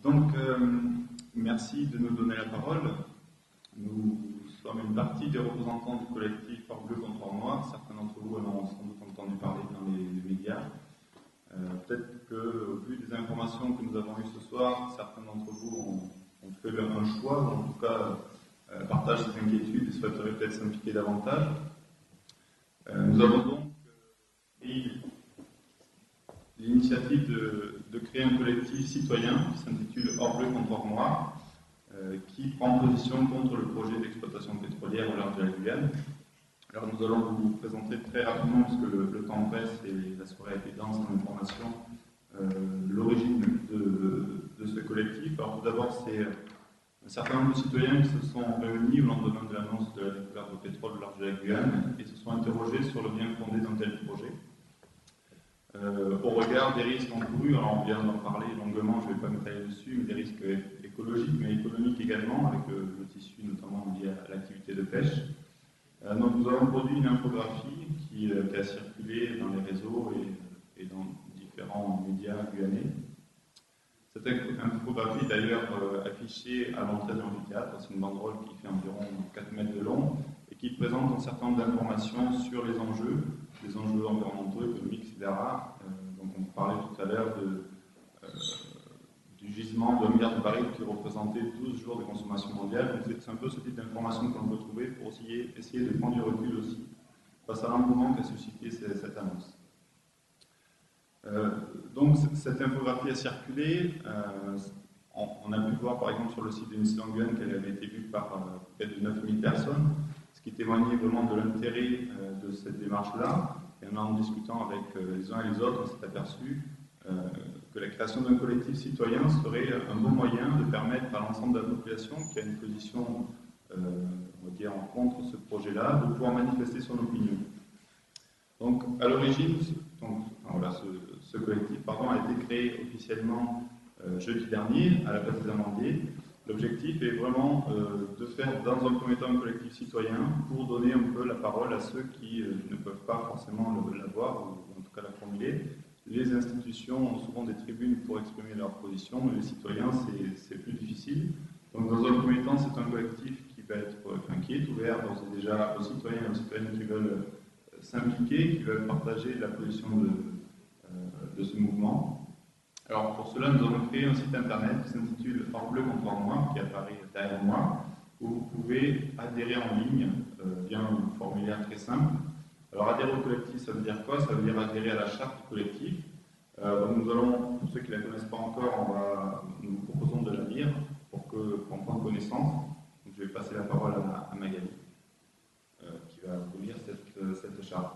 Donc, merci de nous donner la parole. Nous sommes une partie des représentants du collectif Or Bleu contre Or Noir. Certains d'entre vous en ont sans doute entendu parler dans les médias. Peut-être qu'au vu des informations que nous avons eues ce soir, certains d'entre vous ont fait un choix, ou en tout cas partagent ces inquiétudes et souhaiteraient peut-être s'impliquer davantage. Nous avons donc pris l'initiative de créer un collectif citoyen qui s'intitule Or Bleu contre Or Noir, qui prend position contre le projet d'exploitation pétrolière au large de la Guyane. Alors nous allons vous présenter très rapidement, parce que le temps presse et la soirée a été dense en information, l'origine de ce collectif. Alors tout d'abord, c'est un certain nombre de citoyens qui se sont réunis au lendemain de l'annonce de la découverte de pétrole au large de la Guyane et se sont interrogés sur le bien fondé d'un tel projet. Au regard des risques encourus, alors on vient d'en parler longuement, je ne vais pas m'étaler dessus, mais des risques écologiques mais économiques également, avec le tissu notamment lié à l'activité de pêche. Donc nous avons produit une infographie qui a circulé dans les réseaux et dans différents médias guyanais. Cette infographie est d'ailleurs affichée à l'entrée de l'amphithéâtre. C'est une banderole qui fait environ 4 mètres de long et qui présente un certain nombre d'informations sur les enjeux environnementaux, économiques, etc. Donc on parlait tout à l'heure du gisement de 1 milliard de barils qui représentait 12 jours de consommation mondiale. Donc c'est un peu ce type d'informations qu'on peut trouver pour essayer de prendre du recul aussi face à l'engouement qu'a suscité cette annonce. Donc cette infographie a circulé. On a pu voir par exemple sur le site de Miss Guyane qu'elle avait été vue par près de 9000 personnes, ce qui témoignait vraiment de l'intérêt de cette démarche-là. Et en discutant avec les uns et les autres, on s'est aperçu que la création d'un collectif citoyen serait un bon moyen de permettre à l'ensemble de la population qui a une position, on va dire, contre ce projet-là, de pouvoir manifester son opinion. Donc, à l'origine, ce collectif a été créé officiellement jeudi dernier à la place des Amandiers. L'objectif est vraiment de faire dans un premier temps un collectif citoyen pour donner un peu la parole à ceux qui ne peuvent pas forcément l'avoir, ou en tout cas la formuler. Les institutions ont souvent des tribunes pour exprimer leur position, mais les citoyens, c'est plus difficile. Donc dans un premier temps, c'est un collectif qui est ouvert déjà aux citoyens et aux citoyennes qui veulent s'impliquer, qui veulent partager la position de ce mouvement. Alors pour cela, nous avons créé un site internet qui s'intitule Or Bleu contre Or Noir, qui apparaît derrière moi, où vous pouvez adhérer en ligne via un formulaire très simple. Alors adhérer au collectif, ça veut dire quoi? Ça veut dire adhérer à la charte du collectif. Donc nous allons, pour ceux qui ne la connaissent pas encore, nous vous proposons de la lire pour en prendre connaissance. Donc, je vais passer la parole à Magali, qui va vous lire cette charte.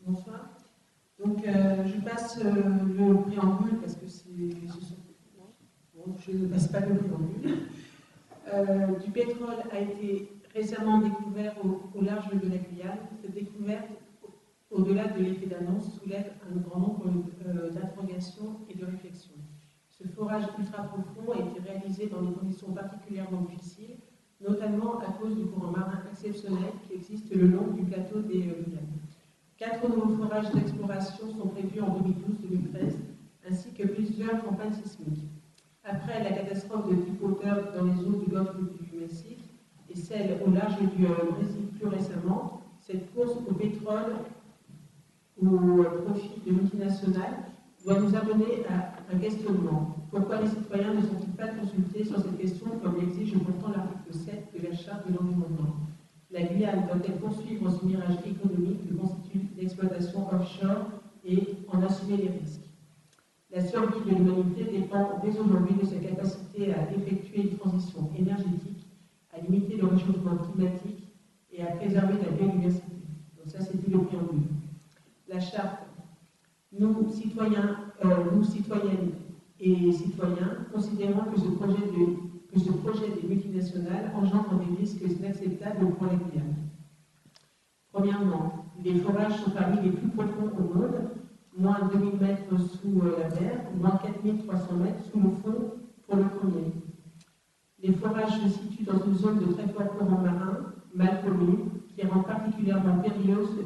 Bonsoir. Donc, je passe le préambule parce que je ne passe pas le préambule. Du pétrole a été récemment découvert au large de la Guyane. Cette découverte, au-delà de l'effet d'annonce, soulève un grand nombre d'interrogations et de réflexions. Ce forage ultra profond a été réalisé dans des conditions particulièrement difficiles, notamment à cause du courant marin exceptionnel qui existe le long du plateau des Guyanes. 4 nouveaux forages d'exploration sont prévus en 2012-2013, ainsi que plusieurs campagnes sismiques. Après la catastrophe de Deepwater dans les eaux du golfe du Mexique et celle au large du Brésil plus récemment, cette course au pétrole au profit de multinationales doit nous amener à un questionnement. Pourquoi les citoyens ne sont-ils pas consultés sur cette question comme l'exige pourtant l'article 7 de la Charte de l'environnement? La Guyane doit-elle poursuivre son mirage économique que constitue l'exploitation offshore et en assumer les risques? La survie de l'humanité dépend dès aujourd'hui de sa capacité à effectuer une transition énergétique, à limiter le réchauffement climatique et à préserver la biodiversité. Donc ça, c'était le préambule. La charte, nous, citoyennes et citoyens, considérons que ce projet des multinationales engendre des risques inacceptables pour la Guyane. Premièrement, les forages sont parmi les plus profonds au monde, moins 2000 mètres sous la mer, moins 4300 mètres sous le fond pour le premier. Les forages se situent dans une zone de très fort courant marin, mal connue, qui rend particulièrement périlleuse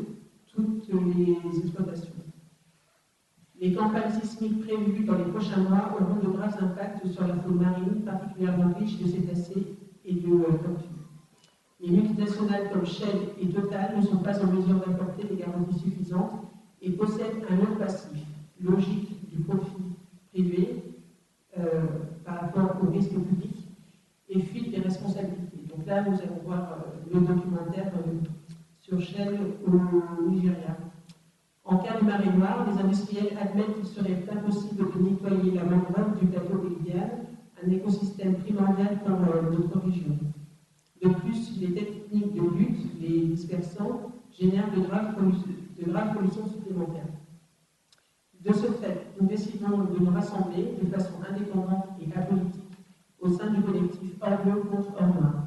toutes les exploitations. Les campagnes sismiques prévues dans les prochains mois auront de graves impacts sur la faune marine, particulièrement riche de cétacés et de tortues. Les multinationales comme Shell et Total ne sont pas en mesure d'apporter des garanties suffisantes et possèdent un long passif, logique du profit privé par rapport au risque public et fuite des responsabilités. Donc là, nous allons voir le documentaire sur Shell au Nigeria. En cas de marée noire, les industriels admettent qu'il serait impossible de nettoyer la mangrove du plateau bolivial, un écosystème primordial pour notre région. De plus, les techniques de lutte, les dispersants, génèrent de graves pollutions supplémentaires. De ce fait, nous décidons de nous rassembler de façon indépendante et apolitique au sein du collectif Hors Bleu contre Hors Noir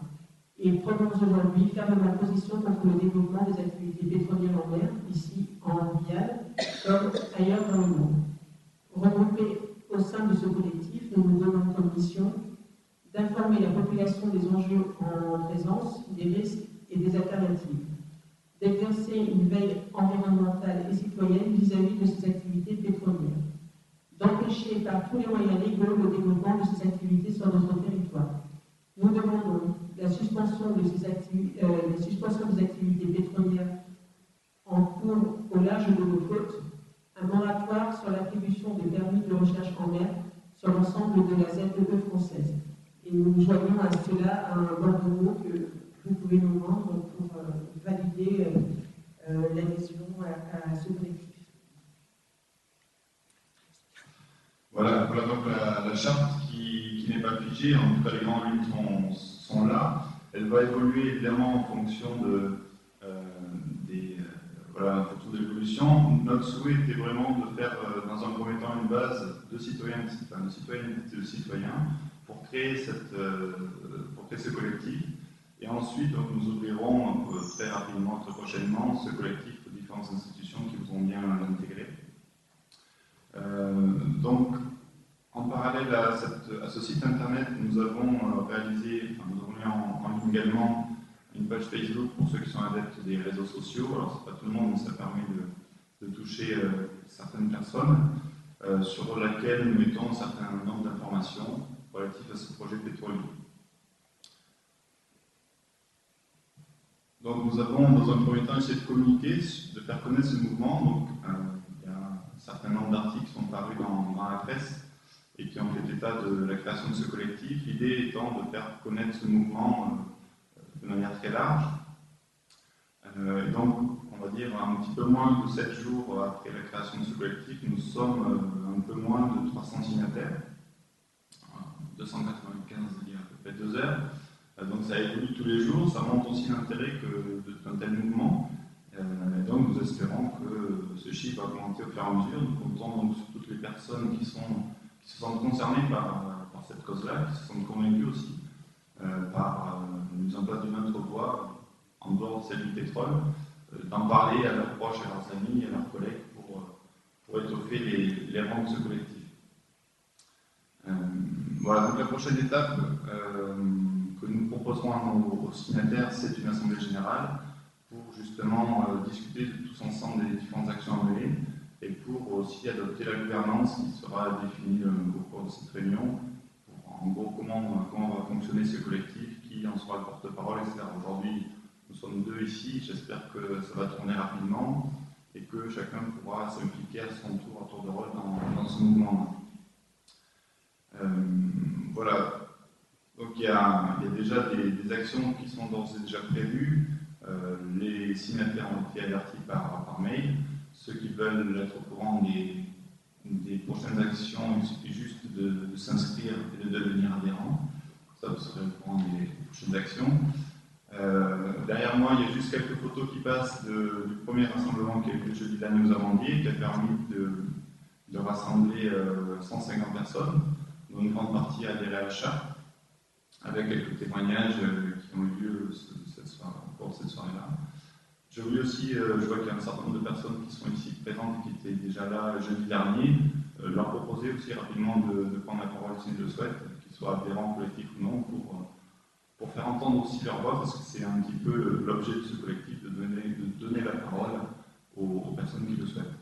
et prenons aujourd'hui fermement position contre le développement des activités pétrolières en mer, ici en Guyane, comme ailleurs dans le monde. Regroupés au sein de ce collectif, nous nous donnons comme mission d'informer la population des enjeux en présence, des risques et des alternatives, d'exercer une veille environnementale et citoyenne vis-à-vis de ces activités pétrolières, d'empêcher par tous les moyens légaux le développement de ces activités sur notre territoire. Nous demandons la suspension des activités pétrolières en cours au large de nos côtes, un moratoire sur l'attribution des permis de recherche en mer sur l'ensemble de la ZEE française. Et nous joignons à cela un bordereau que vous pouvez nous rendre pour valider l'adhésion à ce collectif. Voilà donc la charte qui n'est pas figée, en tout cas les grandes lignes sont là. Elle va évoluer évidemment en fonction de l'évolution. Notre souhait était vraiment de faire dans un premier temps une base de citoyennes et de citoyens pour créer ce collectif. Et ensuite, donc, nous ouvrirons très rapidement, très prochainement, ce collectif aux différentes institutions qui voudront bien l'intégrer. Donc, en parallèle à ce site internet, nous avons mis en ligne également une page Facebook pour ceux qui sont adeptes des réseaux sociaux. Alors, c'est pas tout le monde, mais ça permet de toucher certaines personnes, sur laquelle nous mettons un certain nombre d'informations relatives à ce projet pétrolier. Donc, nous avons dans un premier temps essayé de communiquer, de faire connaître ce mouvement. Donc, il y a un certain nombre d'articles qui sont parus dans la presse et qui ont fait état de la création de ce collectif. L'idée étant de faire connaître ce mouvement de manière très large. Et donc, on va dire un petit peu moins de 7 jours après la création de ce collectif, nous sommes un peu moins de 300 signataires, 295 il y a à peu près 2 heures. Donc ça évolue tous les jours, ça montre aussi l'intérêt d'un tel mouvement. Et donc nous espérons que ce chiffre va augmenter au fur et à mesure. Nous comptons donc sur toutes les personnes qui se sentent concernées par cette cause-là, qui se sentent convaincues aussi par la mise en place d'une autre voie, en dehors de celle du pétrole, d'en parler à leurs proches, à leurs amis, à leurs collègues pour étoffer les rangs de ce collectif. Voilà, donc la prochaine étape que nous proposerons aux signataires, c'est une assemblée générale pour justement discuter tous ensemble des différentes actions à mener et pour aussi adopter la gouvernance qui sera définie au cours de cette réunion. En gros, comment va fonctionner ce collectif, qui en sera le porte-parole, etc. Aujourd'hui, nous sommes 2 ici, j'espère que ça va tourner rapidement et que chacun pourra s'impliquer à son tour, à tour de rôle dans ce mouvement. Voilà. Donc il y a déjà des actions qui sont d'ores et déjà prévues. Les signataires ont été avertis par mail. Ceux qui veulent être au courant des prochaines actions, il suffit juste de s'inscrire et de devenir adhérent. Ça, vous serez au courant des prochaines actions. Derrière moi, il y a juste quelques photos qui passent du premier rassemblement qui a eu lieu jeudi dernier aux Amandiers, qui a permis de rassembler 150 personnes, dont une grande partie a adhéré à la charte, avec quelques témoignages qui ont eu lieu au cours de cette soirée-là. Je voulais aussi, je vois qu'il y a un certain nombre de personnes qui sont ici présentes et qui étaient déjà là jeudi dernier, leur proposer aussi rapidement de prendre la parole s'ils le souhaitent, qu'ils soient adhérents, collectifs ou non, pour faire entendre aussi leur voix, parce que c'est un petit peu l'objet de ce collectif, de donner la parole aux personnes qui le souhaitent.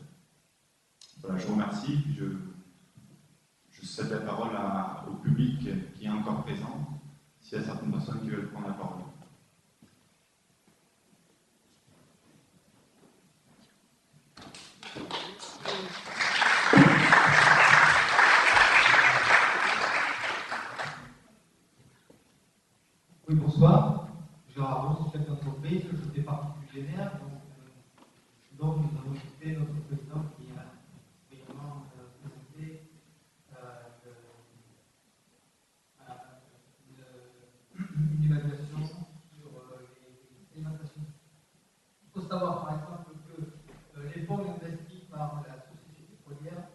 Voilà, je vous remercie. Puis je cède la parole au public qui est encore présent, s'il y a certaines personnes qui veulent prendre la parole. Oui, bonsoir. Jean Arnaud, chef d'entreprise, je fais partie du GNR, donc nous avons écouté notre président qui a également présenté une évaluation sur les alimentations. Il faut savoir par exemple que les fonds investis par la société pétrolière,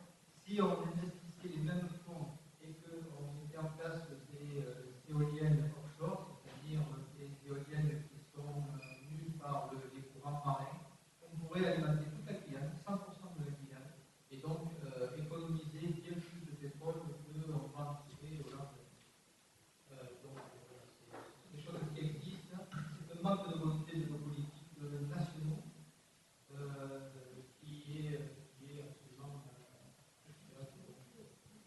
si on investissait les mêmes fonds et qu'on mettait en place des éoliennes offshore, c'est-à-dire des éoliennes qui sont mues par les courants marins, on pourrait alimenter toute la Guyane, 100% de la Guyane, et donc économiser bien plus de pétrole qu'on va en tirer au large. Donc, c'est des choses qui existent. C'est un manque de volonté de nos politiques nationaux qui est absolument.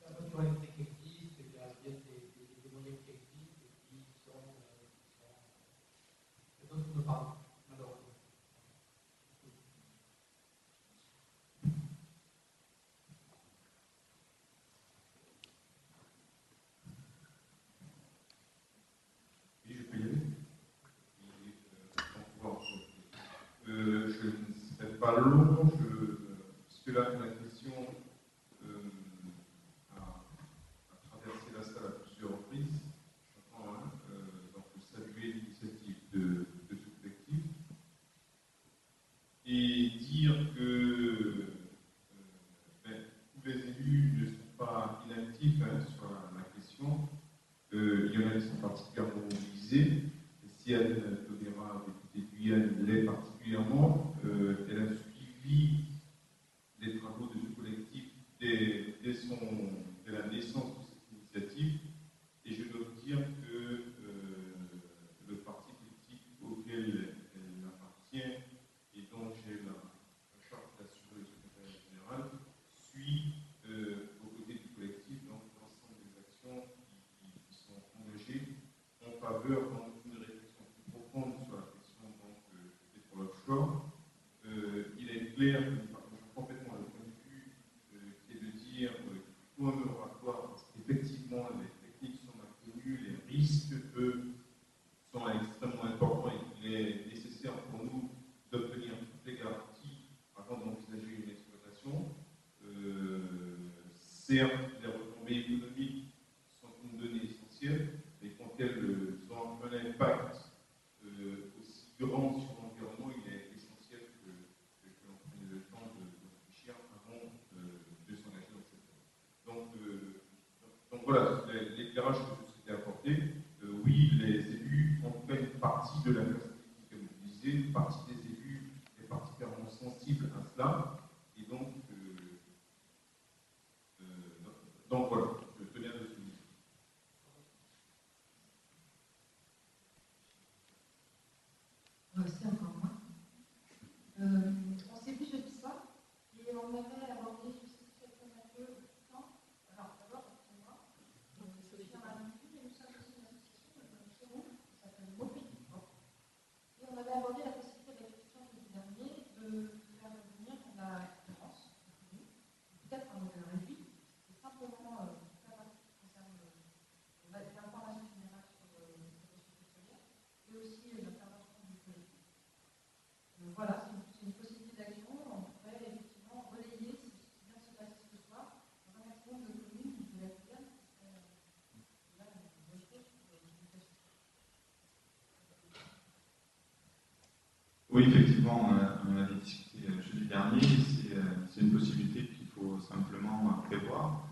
La voiture électrique existe, il y a bien des moyens qui existent et qui sont dont on ne parle pas, malheureusement. Oui, je peux y aller. Je ne serai pas long, puisque là, la question a traversé la salle à plusieurs reprises. J'entends donc saluer l'initiative de ce collectif et dire que tous les élus ne sont pas inactifs sur la question. Il y en a qui sont particulièrement mobilisés. Et si Anne Taubira, députée de Guyane, l'est particulièrement, elle a suivi les travaux de ce collectif dès la naissance de cette initiative. Et je dois vous dire que le parti politique auquel elle appartient et dont j'ai la charge d'assurer le secrétariat général suit aux côtés du collectif donc l'ensemble des actions qui sont engagées en faveur d'une réflexion plus profonde sur la question des pétrole offshore. Il est clair que nous partageons complètement le point de vue qui est de dire qu'il faut un moratoire parce qu'effectivement les techniques sont mal connues, les risques, eux, sont extrêmement importants et qu'il est nécessaire pour nous d'obtenir toutes les garanties avant d'envisager une exploitation. Certes, les retombées économiques sont une donnée essentielle, mais quand elles ont un impact aussi grand sur l'environnement, il est essentiel que l'on prenne le temps de réfléchir avant de s'engager dans cette voie. Donc voilà, l'éclairage que je souhaitais apporter. Oui, les élus, en tout cas une partie de la classe politique à mobiliser, une partie des élus est particulièrement sensible à cela, et donc voilà, je tenais à le souligner. C'est encore moi. On s'est vu jeudi soir et on avait abordé, je sais pas si un peu temps. Alors d'abord, excusez-moi, je suis dans la République et nous sommes aussi une association qui s'appelle Mobile. Et on avait abordé la possibilité avec Christian jeudi dernier de faire venir la conférence, peut-être un modèle réduit, c'est simplement la partie qui concerne l'information générale sur les professions pétrolières et aussi l'intervention du collectif. Voilà, c'est une possibilité d'action. On pourrait effectivement relayer, si bien se passer ce soir, dans un maximum de communes de la Guyane. Là, une bonne chose pour l'éducation. Oui, effectivement, on en avait discuté jeudi dernier. C'est une possibilité qu'il faut simplement prévoir.